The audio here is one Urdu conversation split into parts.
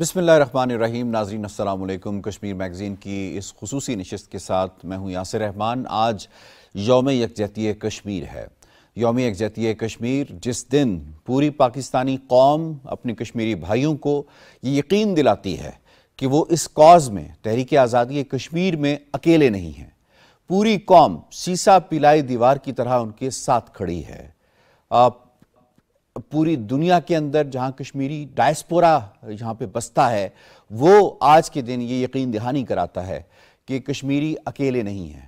بسم اللہ الرحمن الرحیم۔ ناظرین السلام علیکم۔ کشمیر میگزین کی اس خصوصی نشست کے ساتھ میں ہوں یاسر رحمان۔ آج یوم یکجہتی کشمیر ہے۔ یوم یکجہتی کشمیر جس دن پوری پاکستانی قوم اپنے کشمیری بھائیوں کو یہ یقین دلاتی ہے کہ وہ اس کاز میں، تحریک آزادی کشمیر میں اکیلے نہیں ہیں۔ پوری قوم سیسا پلائی دیوار کی طرح ان کے ساتھ کھڑی ہے۔ پوری دنیا کے اندر جہاں کشمیری ڈائسپورا جہاں پہ بستا ہے، وہ آج کے دن یہ یقین دہانی کراتا ہے کہ کشمیری اکیلے نہیں ہیں۔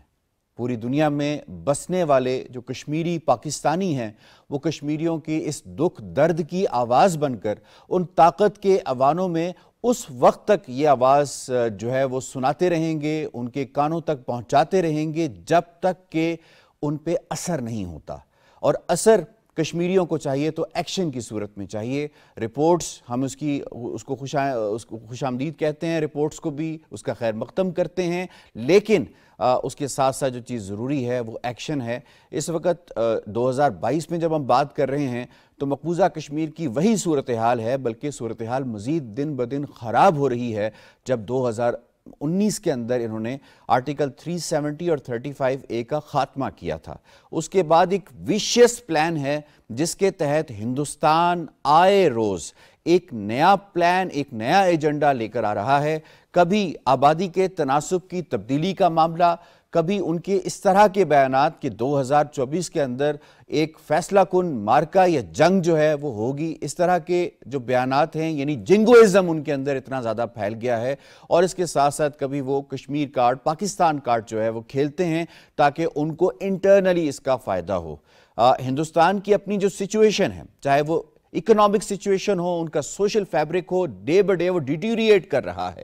پوری دنیا میں بسنے والے جو کشمیری پاکستانی ہیں، وہ کشمیریوں کی اس دکھ درد کی آواز بن کر ان طاقت کے اوانوں میں اس وقت تک یہ آواز جو ہے وہ سناتے رہیں گے، ان کے کانوں تک پہنچاتے رہیں گے جب تک کہ ان پہ اثر نہیں ہوتا۔ اور اثر کشمیریوں کو چاہیے تو ایکشن کی صورت میں چاہیے۔ رپورٹس ہم اس کو خوش آمدید کہتے ہیں، رپورٹس کو بھی اس کا خیر مقدم کرتے ہیں، لیکن اس کے ساتھ ساتھ جو چیز ضروری ہے وہ ایکشن ہے۔ اس وقت 2022 میں جب ہم بات کر رہے ہیں تو مقبوضہ کشمیر کی وہی صورتحال ہے، بلکہ صورتحال مزید دن بدن خراب ہو رہی ہے۔ جب 2019 کے اندر انہوں نے آرٹیکل 370 اور 35A کا خاتمہ کیا تھا، اس کے بعد ایک ویشیس پلان ہے جس کے تحت ہندوستان آئے روز ایک نیا پلان، ایک نیا ایجنڈا لے کر آ رہا ہے۔ کبھی آبادی کے تناسب کی تبدیلی کا معاملہ، کبھی ان کے اس طرح کے بیانات کہ 2024 کے اندر ایک فیصلہ کن مارکہ یا جنگ جو ہے وہ ہوگی، اس طرح کے جو بیانات ہیں، یعنی جنگوازم ان کے اندر اتنا زیادہ پھیل گیا ہے۔ اور اس کے ساتھ ساتھ کبھی وہ کشمیر کارڈ، پاکستان کارڈ جو ہے وہ کھیلتے ہیں تاکہ ان کو انٹرنلی اس کا فائدہ ہو۔ ہندوستان کی اپنی جو سچویشن ہے، چاہے وہ اکنامک سچویشن ہو، ان کا سوشل فیبرک ہو، ڈے بہ ڈے وہ ڈیٹیریٹ کر رہا ہے۔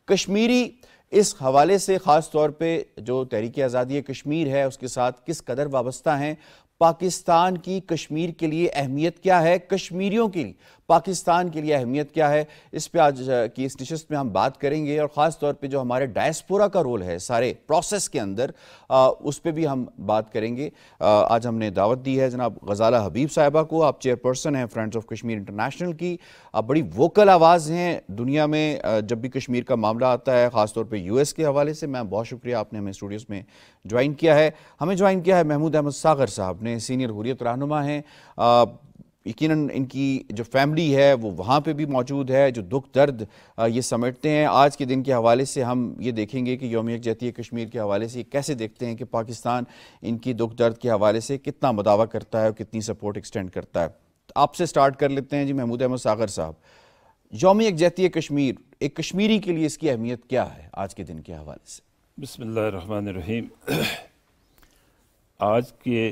کشمیری اس حوالے سے خاص طور پہ جو تحریک آزادی کشمیر ہے اس کے ساتھ کس قدر وابستہ ہیں، پاکستان کی کشمیر کے لیے اہمیت کیا ہے، کشمیریوں کے لیے پاکستان کے لیے اہمیت کیا ہے، اس پہ آج کی اس نشست میں ہم بات کریں گے۔ اور خاص طور پہ جو ہمارے ڈائسپورا کا رول ہے سارے پروسیس کے اندر، اس پہ بھی ہم بات کریں گے۔ آج ہم نے دعوت دی ہے جناب غزالہ حبیب صاحبہ کو، آپ چیئرپرسن ہیں فرینڈز آف کشمیر انٹرنیشنل کی، آپ بڑی ووکل آواز ہیں دنیا میں جب بھی کشمیر کا معاملہ آتا ہے، خاص طور پہ US کے حوالے سے۔ میں بہت شکریہ، آپ نے ہمیں اسٹوڈیوز میں جوائن کیا ہے۔ ہمیں جوائن کیا ہے محمود احمد ساغر صاحب نے، سینئر حریت رہنما ہیں۔ یقیناً ان کی جو فیملی ہے وہ وہاں پہ بھی موجود ہے، جو دکھ درد یہ سمیٹتے ہیں۔ آج کے دن کے حوالے سے ہم یہ دیکھیں گے کہ یوم یکجہتی کشمیر کے حوالے سے کیسے دیکھتے ہیں کہ پاکستان ان کی دکھ درد کے حوالے سے کتنا مداوع کرتا ہے اور کتنی سپورٹ ایکسٹینڈ کرتا ہے۔ آپ سے سٹارٹ کر لیتے ہیں جی محمود احمد ساغر صاحب۔ یوم یکجہتی کشمیر ایک کشمیری کے لیے اس کی اہمیت کیا ہے آج کے دن کے حوالے سے؟ بسم اللہ الرحمن الرحیم۔ آج کے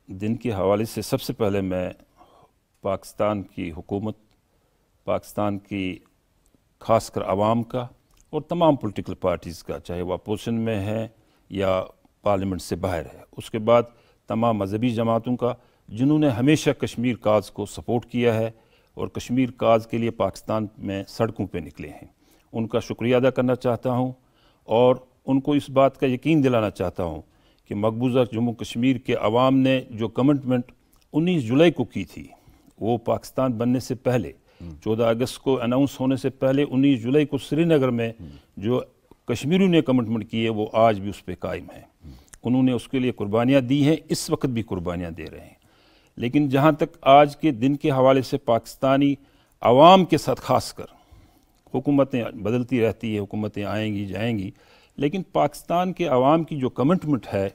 دن کے حوالے سے سب سے پہلے میں پاکستان کی حکومت، پاکستان کی خاص کر عوام کا اور تمام پولیٹیکل پارٹیز کا، چاہے وہ اپوزیشن میں ہے یا پارلیمنٹ سے باہر ہے، اس کے بعد تمام مذہبی جماعتوں کا جنہوں نے ہمیشہ کشمیر کاز کو سپورٹ کیا ہے اور کشمیر کاز کے لیے پاکستان میں سڑکوں پہ نکلے ہیں، ان کا شکریہ ادا کرنا چاہتا ہوں اور ان کو اس بات کا یقین دلانا چاہتا ہوں کہ مقبوضہ جموں کشمیر کے عوام نے جو کمٹمنٹ 19 جولائی کو کی تھی، وہ پاکستان بننے سے پہلے 14 اگست کو اناؤنس ہونے سے پہلے 19 جولائی کو سری نگر میں جو کشمیریوں نے کمٹمنٹ کی ہے وہ آج بھی اس پہ قائم ہے۔ انہوں نے اس کے لیے قربانیاں دی ہیں، اس وقت بھی قربانیاں دے رہے ہیں۔ لیکن جہاں تک آج کے دن کے حوالے سے پاکستانی عوام کے ساتھ خاص کر، حکومتیں بدلتی رہتی ہے، حکومتیں آئیں گی جائیں گی، لیکن پاکستان کے عوام کی جو کمٹمنٹ ہے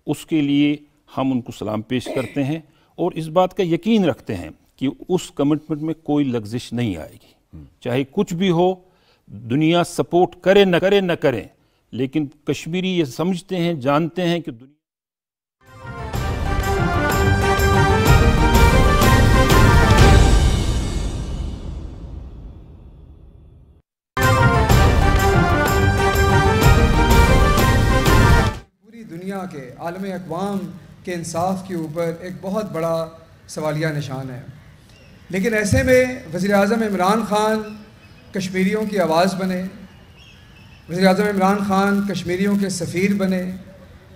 اس کے لیے ہم ان کو سلام پیش کرتے ہیں اور اس بات کا یقین رکھتے ہیں کہ اس کمٹمنٹ میں کوئی لغزش نہیں آئے گی، چاہے کچھ بھی ہو، دنیا سپورٹ کرے نہ کرے، لیکن کشمیری یہ سمجھتے ہیں، جانتے ہیں کہ دنیا دنیا کے عالم اقوام کے انصاف کے اوپر ایک بہت بڑا سوالیہ نشان ہے۔ لیکن ایسے میں وزیر اعظم عمران خان کشمیریوں کی آواز بنے، وزیر اعظم عمران خان کشمیریوں کے سفیر بنے،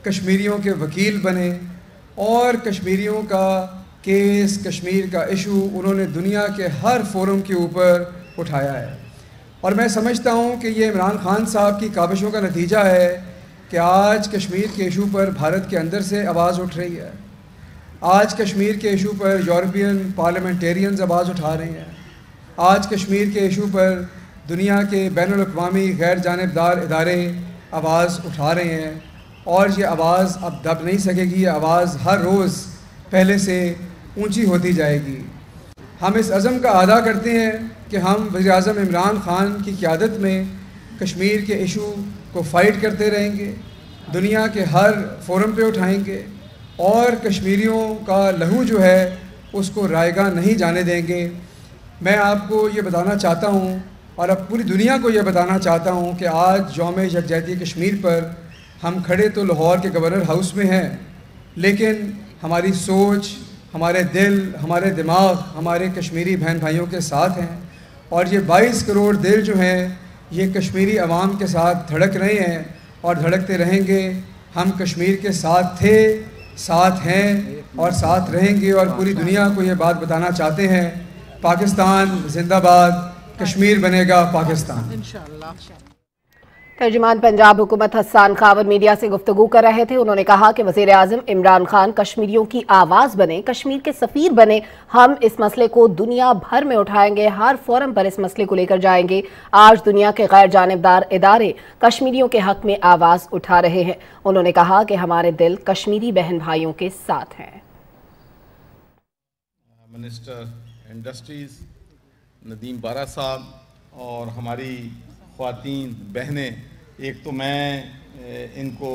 کشمیریوں کے وکیل بنے اور کشمیریوں کا کیس، کشمیر کا ایشو انہوں نے دنیا کے ہر فورم کے اوپر اٹھایا ہے۔ اور میں سمجھتا ہوں کہ یہ عمران خان صاحب کی کاوشوں کا نتیجہ ہے کہ آج کشمیر کے ایشو پر بھارت کے اندر سے آواز اٹھ رہی ہے. آج کشمیر کے ایشو پر یورپین پارلیمنٹیرینز آواز اٹھا رہے ہیں. آج کشمیر کے ایشو پر دنیا کے بین الاقوامی غیر جانبدار ادارے آواز اٹھا رہے ہیں، اور یہ آواز اب دب نہیں سکے گی. یہ آواز ہر روز پہلے سے اونچی ہوتی جائے گی. ہم اس عزم کا اعادہ کرتے ہیں کہ ہم وزیر اعظم عمران خان کی قیادت میں کشمیر کے ایشو کو فائٹ کرتے رہیں گے، دنیا کے ہر فورم پہ اٹھائیں گے، اور کشمیریوں کا لہو جو ہے اس کو رائیگاں نہیں جانے دیں گے. میں آپ کو یہ بتانا چاہتا ہوں اور اب پوری دنیا کو یہ بتانا چاہتا ہوں کہ آج یوم یکجہتی کشمیر پر ہم کھڑے تو لاہور کے گورنر ہاؤس میں ہیں، لیکن ہماری سوچ، ہمارے دل، ہمارے دماغ ہمارے کشمیری بہن بھائیوں کے ساتھ ہیں، اور یہ 22 کروڑ دل جو ہیں یہ کشمیری عوام کے ساتھ دھڑک رہے ہیں اور دھڑکتے رہیں گے. ہم کشمیر کے ساتھ تھے، ساتھ ہیں اور ساتھ رہیں گے، اور پوری دنیا کو یہ بات بتانا چاہتے ہیں. پاکستان زندہ باد، کشمیر بنے گا پاکستان. ترجمان پنجاب حکومت حسان خاور میڈیا سے گفتگو کر رہے تھے. انہوں نے کہا کہ وزیر اعظم عمران خان کشمیریوں کی آواز بنے، کشمیر کے سفیر بنے. ہم اس مسئلے کو دنیا بھر میں اٹھائیں گے، ہر فورم پر اس مسئلے کو لے کر جائیں گے. آج دنیا کے غیر جانبدار ادارے کشمیریوں کے حق میں آواز اٹھا رہے ہیں. انہوں نے کہا کہ ہمارے دل کشمیری بہن بھائیوں کے ساتھ ہیں. منسٹر انڈسٹریز ندیم بارہ صاحب اور ہماری خواتین بہنیں، ایک تو میں ان کو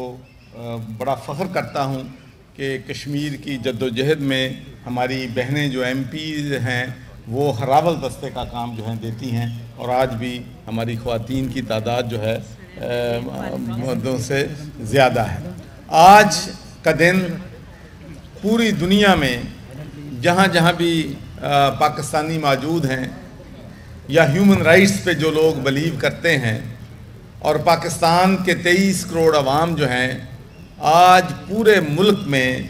بڑا فخر کرتا ہوں کہ کشمیر کی جدوجہد میں ہماری بہنیں جو ایم پیز ہیں وہ ہراول دستے کا کام جو ہیں دیتی ہیں، اور آج بھی ہماری خواتین کی تعداد جو ہے مردوں سے زیادہ ہے. آج کا دن پوری دنیا میں جہاں جہاں بھی پاکستانی موجود ہیں یا ہیومن رائٹس پہ جو لوگ بلیو کرتے ہیں، اور پاکستان کے 23 کروڑ عوام جو ہیں آج پورے ملک میں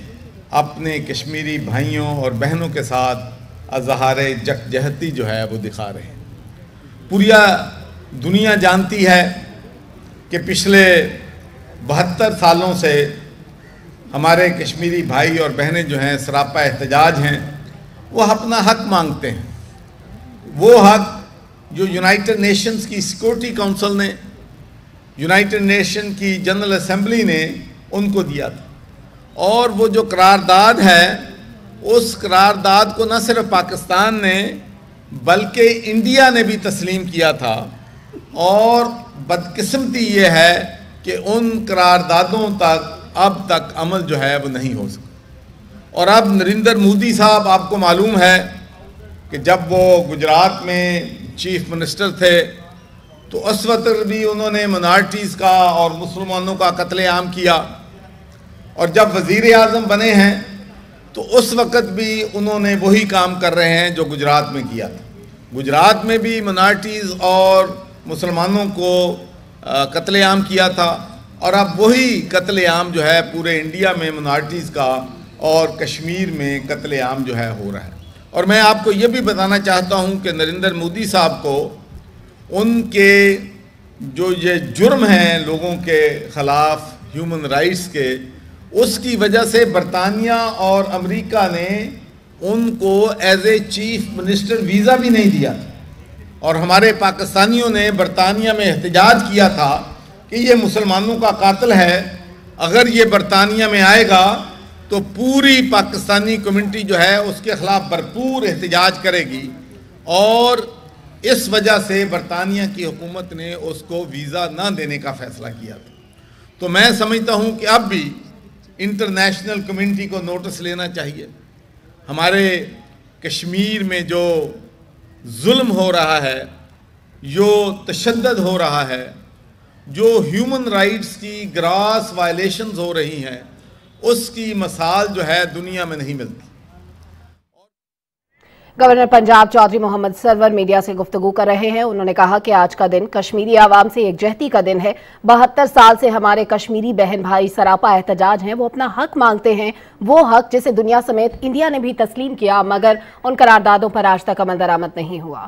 اپنے کشمیری بھائیوں اور بہنوں کے ساتھ اظہار یکجہتی جو ہے وہ دکھا رہے ہیں. پوری دنیا جانتی ہے کہ پچھلے 72 سالوں سے ہمارے کشمیری بھائی اور بہنیں جو ہیں سراپا احتجاج ہیں، وہ اپنا حق مانگتے ہیں. وہ حق جو یونائٹڈ نیشنز کی سیکورٹی کونسل نے، یونائٹڈ نیشن کی جنرل اسمبلی نے ان کو دیا تھا، اور وہ جو قرارداد ہے اس قرارداد کو نہ صرف پاکستان نے بلکہ انڈیا نے بھی تسلیم کیا تھا. اور بدقسمتی یہ ہے کہ ان قراردادوں تک اب تک عمل جو ہے وہ نہیں ہو سکا. اور اب نریندر مودی صاحب، آپ کو معلوم ہے کہ جب وہ گجرات میں چیف منسٹر تھے تو اس وقت بھی انہوں نے منارٹیز کا اور مسلمانوں کا قتل عام کیا، اور جب وزیر اعظم بنے ہیں تو اس وقت بھی انہوں نے وہی کام کر رہے ہیں جو گجرات میں کیا تھا. گجرات میں بھی منارٹیز اور مسلمانوں کو قتل عام کیا تھا، اور اب وہی قتل عام جو ہے پورے انڈیا میں منارٹیز کا اور کشمیر میں قتل عام جو ہے ہو رہا ہے. اور میں آپ کو یہ بھی بتانا چاہتا ہوں کہ نریندر مودی صاحب کو ان کے جو یہ جرم ہیں لوگوں کے خلاف ہیومن رائٹس کے، اس کی وجہ سے برطانیہ اور امریکہ نے ان کو as a chief minister visa بھی نہیں دیا تھا. اور ہمارے پاکستانیوں نے برطانیہ میں احتجاج کیا تھا کہ یہ مسلمانوں کا قاتل ہے، اگر یہ برطانیہ میں آئے گا تو پوری پاکستانی کمیونٹی جو ہے اس کے خلاف بھرپور احتجاج کرے گی. اور اس وجہ سے برطانیہ کی حکومت نے اس کو ویزا نہ دینے کا فیصلہ کیا تھا. تو میں سمجھتا ہوں کہ اب بھی انٹرنیشنل کمیونٹی کو نوٹس لینا چاہیے. ہمارے کشمیر میں جو ظلم ہو رہا ہے، جو تشدد ہو رہا ہے، جو ہیومن رائٹس کی گراس وائلیشنز ہو رہی ہیں، اس کی مثال جو ہے دنیا میں نہیں ملتی. گورنر پنجاب چودھری محمد سرور میڈیا سے گفتگو کر رہے ہیں. انہوں نے کہا کہ آج کا دن کشمیری عوام سے یکجہتی کا دن ہے. 72 سال سے ہمارے کشمیری بہن بھائی سراپا احتجاج ہیں، وہ اپنا حق مانگتے ہیں، وہ حق جسے دنیا سمیت انڈیا نے بھی تسلیم کیا، مگر ان قراردادوں پر آج تک عمل درآمد نہیں ہوا.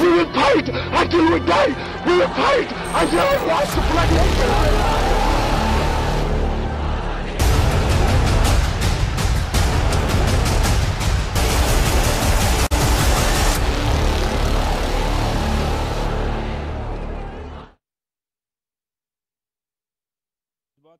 We will fight until we die. We will fight until we lost the flag.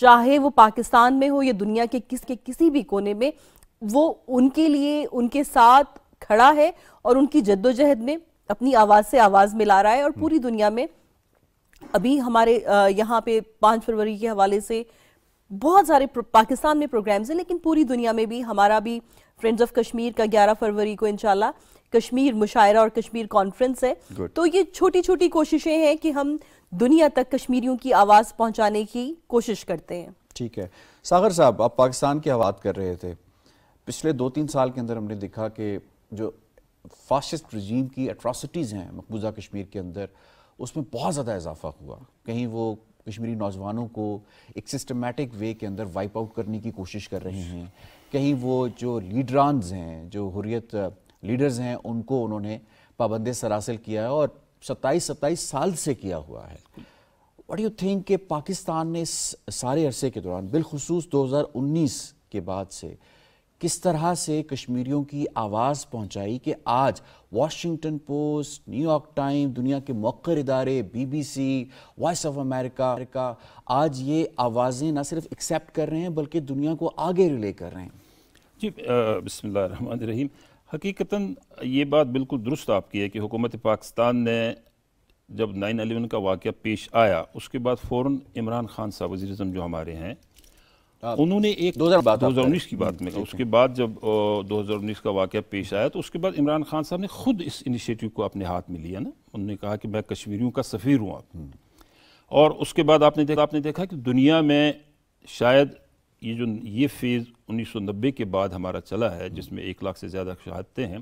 چاہے وہ پاکستان میں ہو یا دنیا کے کسی بھی کونے میں، وہ ان کے لیے ان کے ساتھ کھڑا ہے اور ان کی جدوجہد میں اپنی آواز سے آواز ملا رہا ہے. اور پوری دنیا میں ابھی ہمارے یہاں پہ 5 فروری کے حوالے سے بہت سارے پاکستان میں پروگرامز ہیں، لیکن پوری دنیا میں بھی ہمارا بھی فرینڈز آف کشمیر کا 11 فروری کو انشاءاللہ کشمیر مشاعرہ اور کشمیر کانفرنس ہے. تو یہ چھوٹی چھوٹی کوششیں ہیں کہ ہم دنیا تک کشمیریوں کی آواز پہنچانے کی کوشش کرتے ہیں. ٹھیک ہے ساغر صاحب، آپ پاکستان کی بات کر رہے تھے. پچھلے 2-3 سال کے اندر ہم نے دیکھا کہ جو فاسسٹ رجیم کی اٹراسٹیز ہیں مقبوضہ کشمیر کے اندر، اس میں بہت زیادہ اضافہ ہوا. کہیں وہ کشمیری نوجوانوں کو ایک سسٹمیٹک وے کے اندر وائپ آؤٹ کرنے کی کوشش کر رہے ہیں، کہیں وہ جو لیڈرانز ہیں، جو حریت لیڈرز ہیں، ان کو انہوں نے پابند سراسل کیا ہے اور 27 سال سے کیا ہوا ہے. واٹ یو تھنک کہ پاکستان نے اس سارے عرصے کے دوران بالخصوص 2019 کے بعد سے کس طرح سے کشمیریوں کی آواز پہنچائی کہ آج Washington post, new York time, دنیا کے موقر ادارے، BBC، وائس آف امریکہ آج یہ آوازیں نہ صرف ایکسیپٹ کر رہے ہیں بلکہ دنیا کو آگے ریلے کر رہے ہیں؟ جی بسم اللہ الرحمن الرحیم. حقیقتاً یہ بات بالکل درست آپ کی ہے کہ حکومت پاکستان نے جب 9/11 کا واقعہ پیش آیا اس کے بعد فوراً عمران خان صاحب وزیر اعظم جو ہمارے ہیں، انہوں نے ایک 2019 کی بات میں اس کے بعد جب 2019 کا واقعہ پیش آیا تو اس کے بعد عمران خان صاحب نے خود اس انیشیٹو کو اپنے ہاتھ میں لیا نا. انہوں نے کہا کہ میں کشمیریوں کا سفیر ہوں آپ. اور اس کے بعد آپ نے دیکھا کہ دنیا میں شاید یہ فیز 1990 کے بعد ہمارا چلا ہے جس میں 1 لاکھ سے زیادہ شہادتیں ہیں.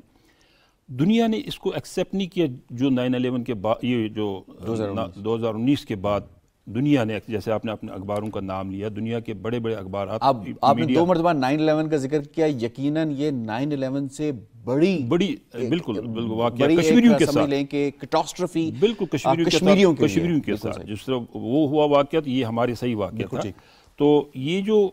دنیا نے اس کو ایکسیپٹ نہیں کیا جو 9/11 کے بعد، یہ جو 2019 کے بعد دنیا نے، جیسے آپ نے اپنے اخباروں کا نام لیا، دنیا کے بڑے بڑے اخبارات. آپ نے 2 مرتبہ 9/11 کا ذکر کیا. یقیناً یہ 9/11 سے بڑی بالکل واقعہ کشمیریوں کے ساتھ لیں کہ کیٹاسٹرافی بالکل کشمیریوں کے ساتھ جس طرح وہ ہوا واقعہ تو یہ ہمارے صحیح واقعہ تھا. تو یہ جو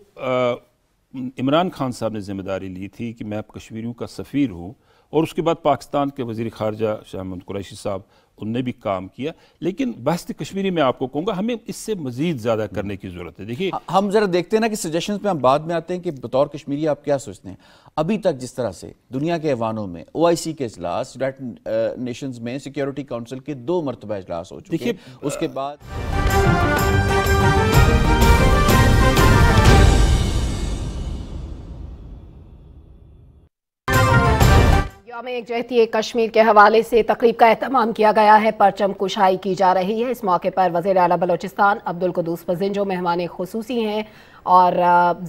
عمران خان صاحب نے ذمہ داری لی تھی کہ میں کشمیریوں کا سفیر ہوں، اور اس کے بعد پاکستان کے وزیر خارجہ شاہ محمود قریشی صاحب ان نے بھی کام کیا. لیکن بحث کشمیری میں آپ کو کہوں گا ہمیں اس سے مزید زیادہ کرنے کی ضرورت ہے. دیکھیے ہم ذرا دیکھتے ہیں نا کہ سجیشنز پہ ہم بعد میں آتے ہیں کہ بطور کشمیری آپ کیا سوچتے ہیں. ابھی تک جس طرح سے دنیا کے ایوانوں میں OIC کے اجلاس، یونائیٹڈ نیشنز میں سیکیورٹی کونسل کے 2 مرتبہ اجلاس ہو چکے ہیں، اس کے بعد یوم یکجہتی کشمیر کے حوالے سے تقریب کا اہتمام کیا گیا ہے. پرچم کشائی کی جا رہی ہے. اس موقع پر وزیر اعلیٰ بلوچستان عبدالقدوس پزنجو مہمان خصوصی ہیں اور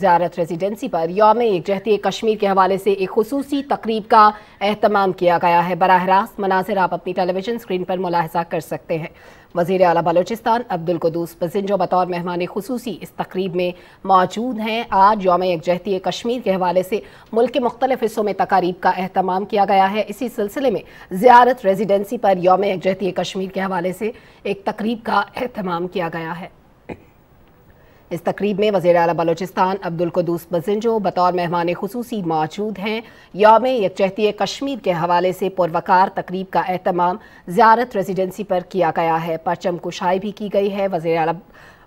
زیارت ریزیڈنسی پر یوم یکجہتی کشمیر کے حوالے سے ایک خصوصی تقریب کا اہتمام کیا گیا ہے. براہ راست مناظر آپ اپنی ٹیلی ویژن اسکرین پر ملاحظہ کر سکتے ہیں. وزیر اعلیٰ بلوچستان عبدالقدوس پزنجو بطور مہمان خصوصی اس تقریب میں موجود ہیں. آج یوم یکجہتی کشمیر کے حوالے سے ملک کے مختلف حصوں میں تقاریب کا اہتمام کیا گیا ہے. اسی سلسلے میں زیارت ریزیڈنسی پر یوم یکجہتی کشمیر کے حوالے سے ایک تقریب کا اہتمام کیا گیا ہے. اس تقریب میں وزیر اعلیٰ بلوچستان عبدالقدوس پزنجو بطور مہمان خصوصی موجود ہیں. یوم یکجہتی کشمیر کے حوالے سے پروقار تقریب کا اہتمام زیارت ریزیڈنسی پر کیا گیا ہے. پرچم کشائی بھی کی گئی ہے. وزیر اعلیٰ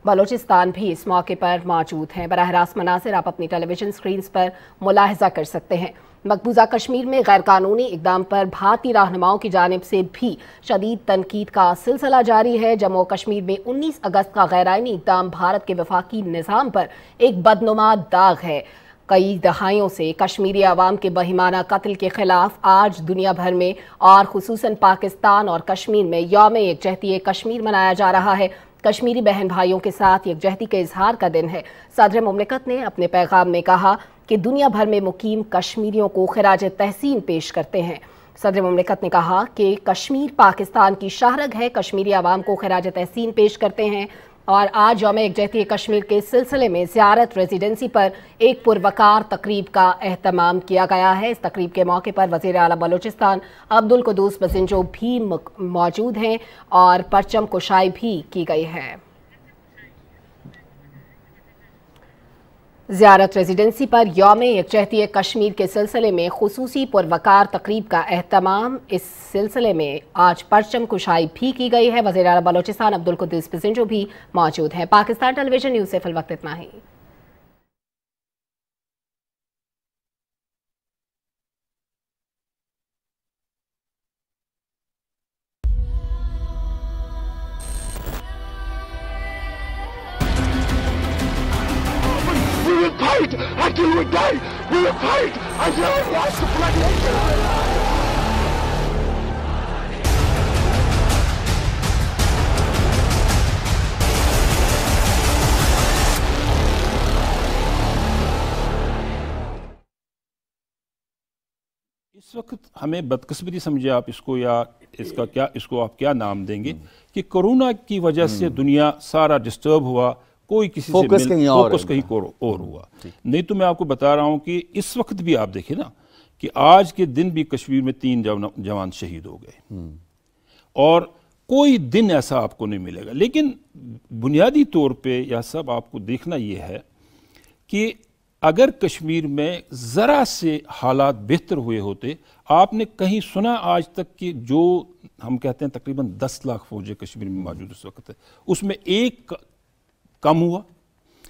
بلوچستان بھی اس موقع پر موجود ہیں. براہ راست مناظر آپ اپنی ٹیلی ویژن اسکرینز پر ملاحظہ کر سکتے ہیں. مقبوضہ کشمیر میں غیر قانونی اقدام پر بھارتی رہنماؤں کی جانب سے بھی شدید تنقید کا سلسلہ جاری ہے. جموں و کشمیر میں 19 اگست کا غیر آئینی اقدام بھارت کے وفاقی نظام پر ایک بدنما داغ ہے. کئی دہائیوں سے کشمیری عوام کے بہیمانہ قتل کے خلاف آج دنیا بھر میں اور خصوصاً پاکستان اور کشمیر میں یوم یکجہتی کشمیر منایا جا رہا ہے. کشمیری بہن بھائیوں کے ساتھ یکجہتی کے اظہار کا دن ہے. صدر مملکت نے اپنے پیغام میں کہا کہ دنیا بھر میں مقیم کشمیریوں کو خراج تحسین پیش کرتے ہیں. صدر مملکت نے کہا کہ کشمیر پاکستان کی شاہرگ ہے. کشمیری عوام کو خراج تحسین پیش کرتے ہیں. اور آج یوم یکجہتی کشمیر کے سلسلے میں زیارت ریزیڈنسی پر ایک پروقار تقریب کا اہتمام کیا گیا ہے. اس تقریب کے موقع پر وزیر اعلیٰ بلوچستان عبدالقدوس پزنجو بھی موجود ہیں اور پرچم کشائی بھی کی گئی ہے. زیارت ریزیڈنسی پر یوم یکجہتی کشمیر کے سلسلے میں خصوصی پروقار تقریب کا اہتمام۔ اس سلسلے میں آج پرچم کشائی بھی کی گئی ہے۔ وزیر اعلیٰ بلوچستان عبدالقدوس پزنجو بھی موجود ہیں۔ پاکستان ٹیلی ویژن نیوز سے فی الوقت اتنا ہی۔ Until we die, we will fight until we lost the bloody اس وقت ہمیں بدقسمتی سمجھے آپ اس کو، یا اس کو آپ کیا نام دیں گے کہ کورونا کی وجہ سے دنیا سارا ڈسٹرب ہوا، کوئی کسی سے فوکس کہیں اور ہوا۔ نہیں تو میں آپ کو بتا رہا ہوں کہ اس وقت بھی آپ دیکھیں نا کہ آج کے دن بھی کشمیر میں 3 جوان شہید ہو گئے، اور کوئی دن ایسا آپ کو نہیں ملے گا۔ لیکن بنیادی طور پہ یہ سب آپ کو دیکھنا یہ ہے کہ اگر کشمیر میں ذرا سے حالات بہتر ہوئے ہوتے، آپ نے کہیں سنا آج تک کہ جو ہم کہتے ہیں تقریباً 10 لاکھ فوجیں کشمیر میں موجود اس وقت ہے، اس میں ایک کم ہوا،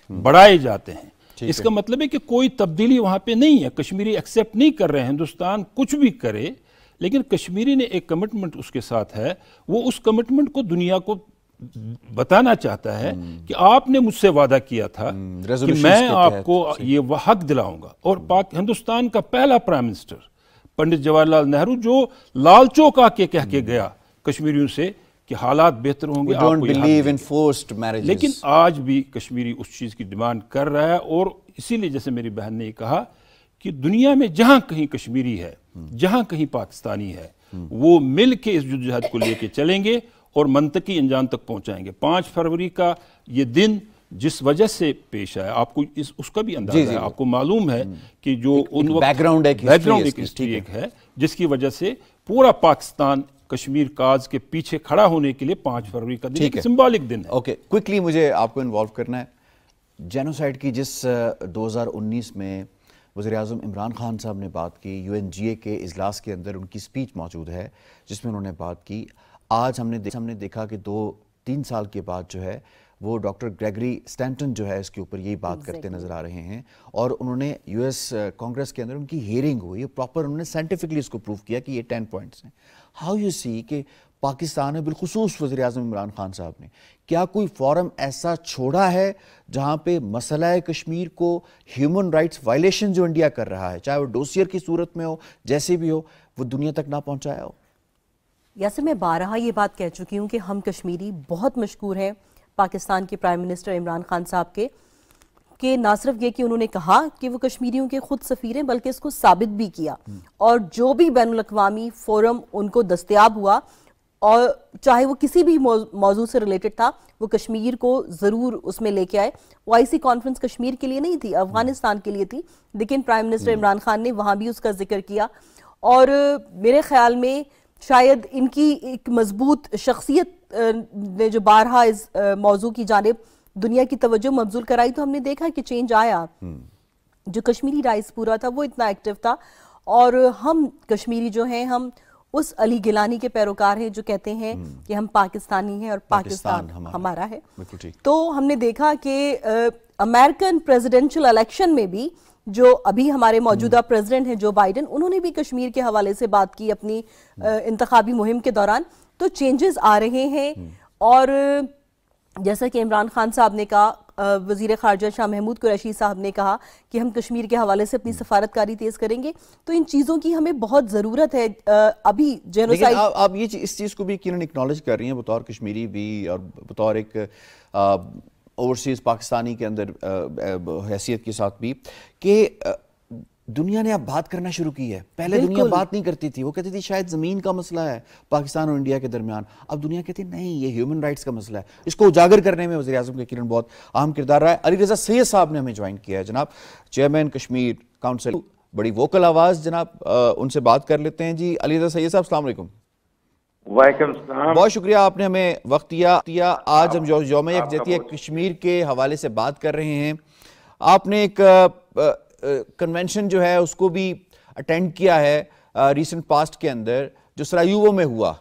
بڑھائے جاتے ہیں۔ اس کا مطلب ہے کہ کوئی تبدیلی وہاں پہ نہیں ہے، کشمیری ایکسیپٹ نہیں کر رہے ہیں، ہندوستان کچھ بھی کرے، لیکن کشمیری نے ایک کمٹمنٹ اس کے ساتھ ہے، وہ اس کمٹمنٹ کو دنیا کو بتانا چاہتا ہے کہ آپ نے مجھ سے وعدہ کیا تھا کہ میں آپ کو یہ حق دلاؤں گا۔ اور ہندوستان کا پہلا پرائم منسٹر پنڈت جواہر لال نہرو جو لال چوک آ کے کہہ کے گیا کشمیریوں سے کہ حالات بہتر ہوں گے، لیکن آج بھی کشمیری اس چیز کی ڈیمانڈ کر رہا ہے۔ اور اسی لیے جیسے میری بہن نے یہ کہا کہ دنیا میں جہاں کہیں کشمیری ہے، جہاں کہیں پاکستانی ہے، وہ مل کے اس جدوجہد کو لے کے چلیں گے اور منطقی انجام تک پہنچائیں گے۔ 5 فروری کا یہ دن جس وجہ سے پیش آیا، آپ کو اس کا بھی اندازہ ہے، آپ کو معلوم ہے کہ جو ان وقت بیک گراؤنڈ ایک ہسٹری ہے جس کی وجہ سے پورا پاکستان کشمیر کاز کے پیچھے کھڑا ہونے کے لیے 5 فروری کا دن ایک سمبولک دن ہے۔ اوکے، کوئکلی مجھے آپ کو انوالو کرنا ہے جینوسائیڈ کی، جس 2019 میں وزیر اعظم عمران خان صاحب نے بات کی، UNGA کے اجلاس کے اندر ان کی سپیچ موجود ہے جس میں انہوں نے بات کی۔ آج ہم نے دیکھا کہ 2-3 سال کے بعد جو ہے وہ ڈاکٹر گریگری اسٹینٹن جو ہے اس کے اوپر یہی بات کرتے نظر آ رہے ہیں، اور انہوں نے US کانگریس کے اندر ان کی ہیئرنگ ہوئی، پراپر انہوں نے سائنٹیفکلی اس کو پروف کیا کہ یہ 10 پوائنٹس ہیں۔ ہاؤ یو سی کہ پاکستان میں بالخصوص وزیر اعظم عمران خان صاحب نے کیا کوئی فورم ایسا چھوڑا ہے جہاں پہ مسئلہ کشمیر کو ہیومن رائٹس وائلیشن جو انڈیا کر رہا ہے، چاہے وہ ڈوسیئر کی صورت میں ہو، جیسے بھی ہو، وہ دنیا تک نہ پہنچایا ہو؟ یاسر، میں بارہا یہ بات کہہ چکی ہوں کہ ہم کشمیری بہت مشکور ہیں پاکستان کے پرائم منسٹر عمران خان صاحب کے، کہ نہ صرف یہ کہ انہوں نے کہا کہ وہ کشمیریوں کے خود سفیر ہیں، بلکہ اس کو ثابت بھی کیا، اور جو بھی بین الاقوامی فورم ان کو دستیاب ہوا، اور چاہے وہ کسی بھی موضوع سے ریلیٹڈ تھا، وہ کشمیر کو ضرور اس میں لے کے آئے۔ OIC کانفرنس کشمیر کے لیے نہیں تھی، افغانستان کے لیے تھی، لیکن پرائم منسٹر عمران خان نے وہاں بھی اس کا ذکر کیا۔ اور میرے خیال میں شاید ان کی ایک مضبوط شخصیت نے جو بارہا اس موضوع کی جانب دنیا کی توجہ مبذول کرائی، تو ہم نے دیکھا کہ چینج آیا۔ جو کشمیری رائس پورا تھا وہ اتنا ایکٹیو تھا، اور ہم کشمیری جو ہیں، ہم اس علی گیلانی کے پیروکار ہیں جو کہتے ہیں کہ ہم پاکستانی ہیں اور پاکستان ہمارا ہے۔ تو ہم نے دیکھا کہ امریکن پریزیڈنشل الیکشن میں بھی جو ابھی ہمارے موجودہ پریزیڈنٹ ہیں جو بائیڈن، انہوں نے بھی کشمیر کے حوالے سے بات کی اپنی انتخابی مہم کے دوران۔ تو چینجز آ رہے ہیں، اور جیسا کہ عمران خان صاحب نے کہا، وزیر خارجہ شاہ محمود قریشی صاحب نے کہا کہ ہم کشمیر کے حوالے سے اپنی سفارتکاری تیز کریں گے، تو ان چیزوں کی ہمیں بہت ضرورت ہے۔ ابھی جینوسائیڈ، آپ اس چیز کو بھی یقیناً اکنالج کر رہی ہیں بطور کشمیری بھی اور بطور ایک اوورسیز پاکستانی کے اندر حیثیت کے ساتھ بھی، کہ دنیا نے اب بات کرنا شروع کی ہے۔ پہلے دنیا بات نہیں کرتی تھی، وہ کہتی تھی شاید زمین کا مسئلہ ہے پاکستان اور انڈیا کے درمیان، اب دنیا کہتی ہے نہیں، یہ ہیومن رائٹس کا مسئلہ ہے۔ اس کو اجاگر کرنے میں وزیر اعظم کا یقیناً بہت اہم کردار رہا ہے۔ علی رضا سید صاحب نے ہمیں جوائن کیا ہے، جناب چیئرمین کشمیر کاؤنسل، بڑی ووکل آواز، جناب ان سے بات کر لیتے ہیں۔ جی علی رضا سید صاحب، السلام علیکم۔ وعلیکم السلام، بہت شکریہ آپ نے ہمیں وقت دیا۔ آج ہم یوم یکجہتی کشمیر کے حوالے سے بات کر رہے ہیں۔ آپ نے ایک کنونشن جو ہے اس کو بھی اٹینڈ کیا ہے ریسنٹ پاسٹ کے اندر جو سرایوو میں ہوا،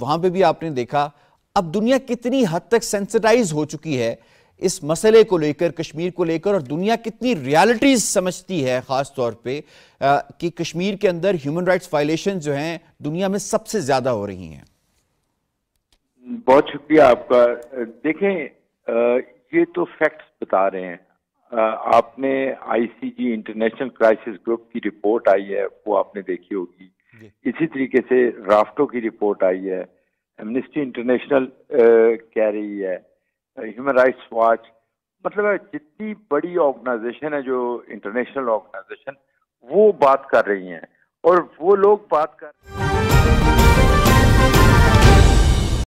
وہاں پہ بھی آپ نے دیکھا اب دنیا کتنی حد تک سینسٹائز ہو چکی ہے اس مسئلے کو لے کر، کشمیر کو لے کر، اور دنیا کتنی ریالٹیز سمجھتی ہے خاص طور پہ کہ کشمیر کے اندر ہیومن رائٹس وائلیشن جو ہیں دنیا میں سب سے زیادہ ہو رہی ہیں۔ بہت شکریہ آپ کا۔ دیکھیں یہ تو فیکٹس بتا رہے ہیں۔ آپ نے آئی سی جی انٹرنیشنل کرائسس گروپ کی رپورٹ آئی ہے، وہ آپ نے دیکھی ہوگی۔ اسی طریقے سے رافٹو کی رپورٹ آئی ہے، ایمنسٹی انٹرنیشنل کہہ رہی ہے، ہیومن رائٹس واچ، مطلب جتنی بڑی آرگنائزیشن ہے جو انٹرنیشنل آرگنائزیشن وہ بات کر رہی ہیں، اور وہ لوگ بات کر